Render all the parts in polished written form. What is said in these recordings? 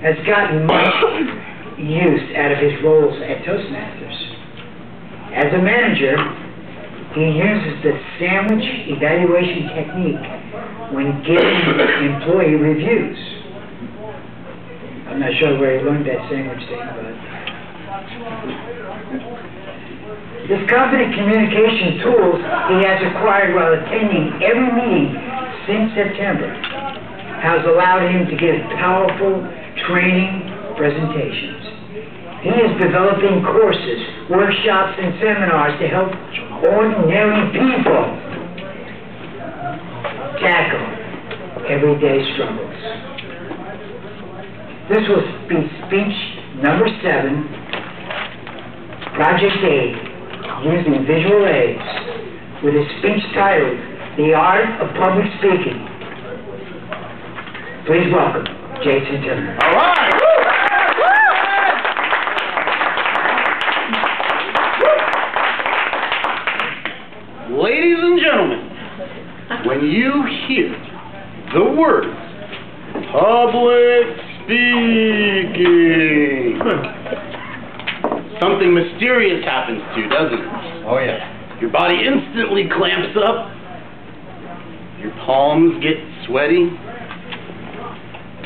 has gotten much use out of his roles at Toastmasters. As a manager, he uses the sandwich evaluation technique when giving employee reviews. I'm not sure where he learned that sandwich thing, but this confident communication tools he has acquired while attending every meeting since September has allowed him to give powerful training presentations. He is developing courses, workshops, and seminars to help ordinary people tackle everyday struggles. This will be speech number 7, Project 8, using visual aids, with a speech titled, The Art of Public Speaking. Please welcome Jason Turner. All right. Ladies and gentlemen, when you hear the words public speaking, something mysterious happens to you, doesn't it? Oh, yeah. Your body instantly clamps up, your palms get sweaty,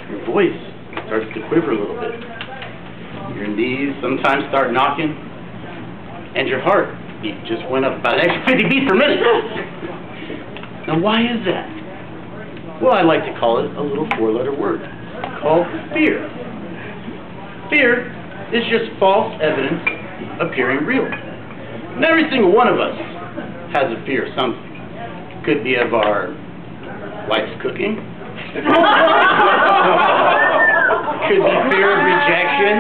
your voice starts to quiver a little bit, your knees sometimes start knocking, and your heart beat just went up about an extra 50 beats per minute. Now, why is that? Well, I like to call it a little 4-letter word called fear. Fear is just false evidence appearing real. And every single one of us has a fear of something. Could be of our wife's cooking. Could be fear of rejection.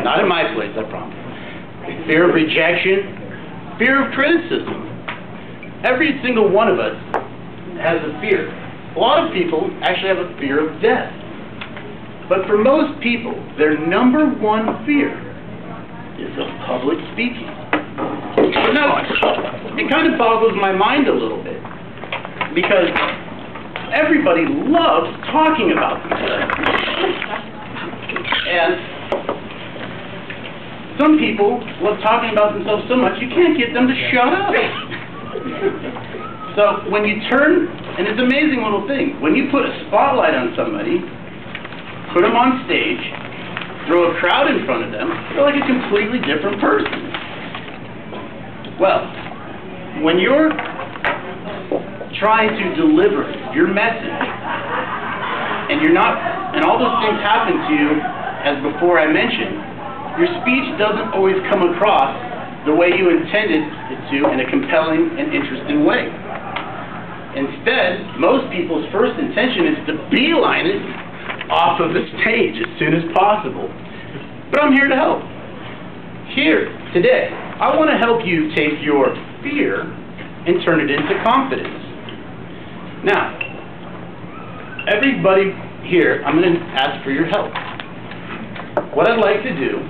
Not in my place, I promise. Fear of rejection, fear of criticism. Every single one of us has a fear. A lot of people actually have a fear of death. But for most people, their number one fear is of public speaking. Now, it kind of boggles my mind a little bit, because everybody loves talking about themselves. And some people love talking about themselves so much you can't get them to shut up. So when you turn, and it's an amazing little thing, when you put a spotlight on somebody, put them on stage, throw a crowd in front of them, they're like a completely different person. Well, when you're trying to deliver your message, and you're not, and all those things happen to you, as before I mentioned, your speech doesn't always come across the way you intended it to in a compelling and interesting way. Instead, most people's first intention is to beeline it off of the stage as soon as possible. But I'm here to help. Here, today, I want to help you take your fear and turn it into confidence. Now, everybody here, I'm going to ask for your help. What I'd like to do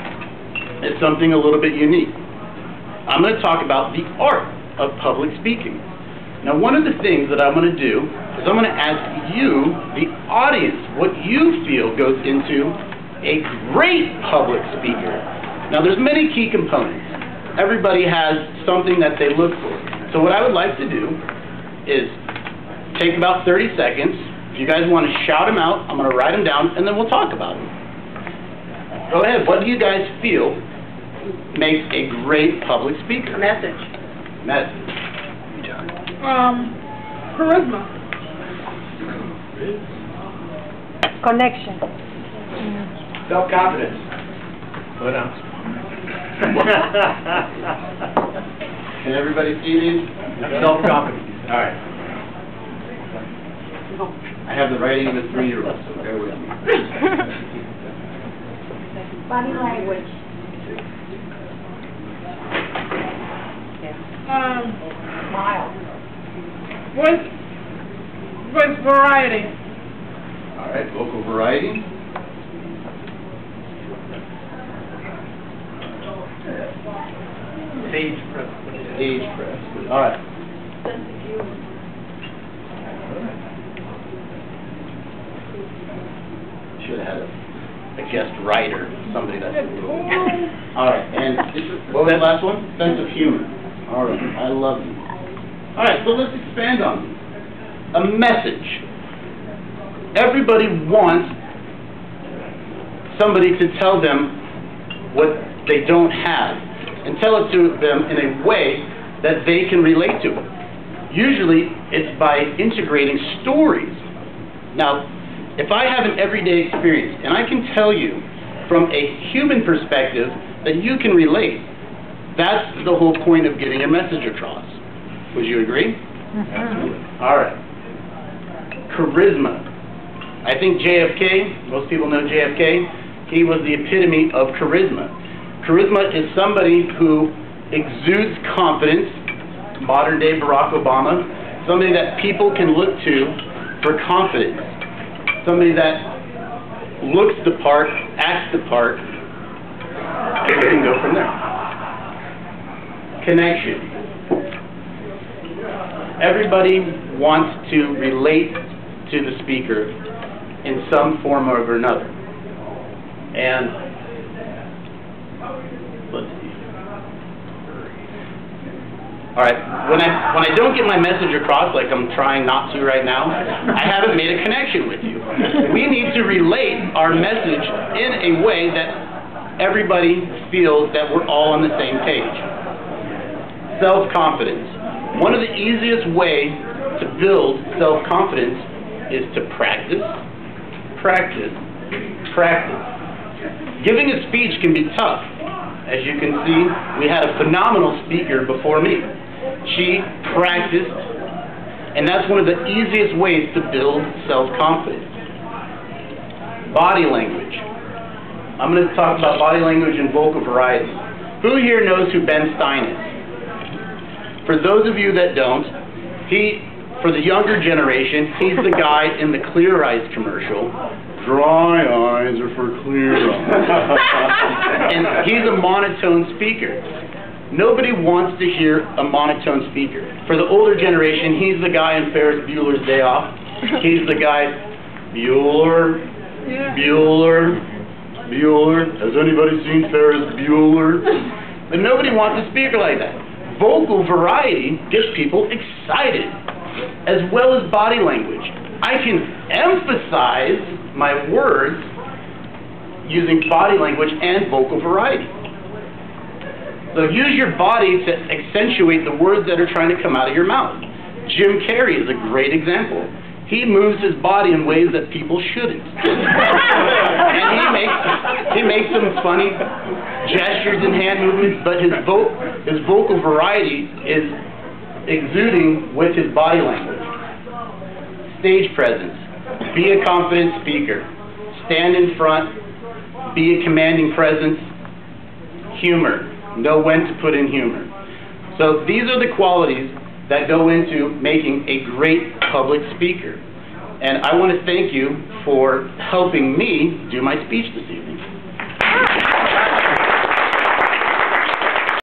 is something a little bit unique. I'm going to talk about the art of public speaking. Now, one of the things that I'm going to do is I'm going to ask you, the audience, what you feel goes into a great public speaker. Now, there's many key components. Everybody has something that they look for. So what I would like to do is take about 30 seconds. If you guys want to shout them out, I'm going to write them down, and then we'll talk about them. Go ahead. What do you guys feel makes a great public speaker? A message. Message. Charisma. Connection. Self-confidence. What else? Can everybody see these? Self-confidence. All right. I have the writing of a 3-year-old, so bear with me. Body language. Smile. Voice variety. All right, vocal variety. Stage presence. Stage presence. All right. should have had a guest writer, somebody that's a little... All right, and what was the last one? Sense of humor. All right, I love you. All right, so let's expand on this. A message. Everybody wants somebody to tell them what they don't have, and tell it to them in a way that they can relate to it. Usually, it's by integrating stories. Now, if I have an everyday experience, and I can tell you from a human perspective that you can relate, that's the whole point of getting a message across. Would you agree? Absolutely. All right. Charisma. I think JFK, most people know JFK, he was the epitome of charisma. Charisma is somebody who exudes confidence, modern day Barack Obama, somebody that people can look to for confidence, somebody that looks the part, acts the part, and we can go from there. Connection. Everybody wants to relate to the speaker in some form or another. And let's see. All right, when I don't get my message across, like I'm trying not to right now, I haven't made a connection with you. We need to relate our message in a way that everybody feels that we're all on the same page. Self-confidence. One of the easiest ways to build self-confidence is to practice, practice, practice. Giving a speech can be tough. As you can see, we had a phenomenal speaker before me. She practiced, and that's one of the easiest ways to build self-confidence. Body language. I'm going to talk about body language and vocal variety. Who here knows who Ben Stein is? For those of you that don't, for the younger generation, he's the guy in the Clear Eyes commercial. Dry eyes are for clear eyes. And he's a monotone speaker. Nobody wants to hear a monotone speaker. For the older generation, he's the guy in Ferris Bueller's Day Off. He's the guy, Bueller, Bueller, Bueller. Has anybody seen Ferris Bueller? But nobody wants a speaker like that. Vocal variety gets people excited, as well as body language. I can emphasize my words using body language and vocal variety. So use your body to accentuate the words that are trying to come out of your mouth. Jim Carrey is a great example. He moves his body in ways that people shouldn't. And he makes some funny gestures and hand movements, but his vocal variety is exuding with his body language. Stage presence. Be a confident speaker. Stand in front. Be a commanding presence. Humor. Know when to put in humor. So these are the qualities that go into making a great public speaker. And I want to thank you for helping me do my speech this evening.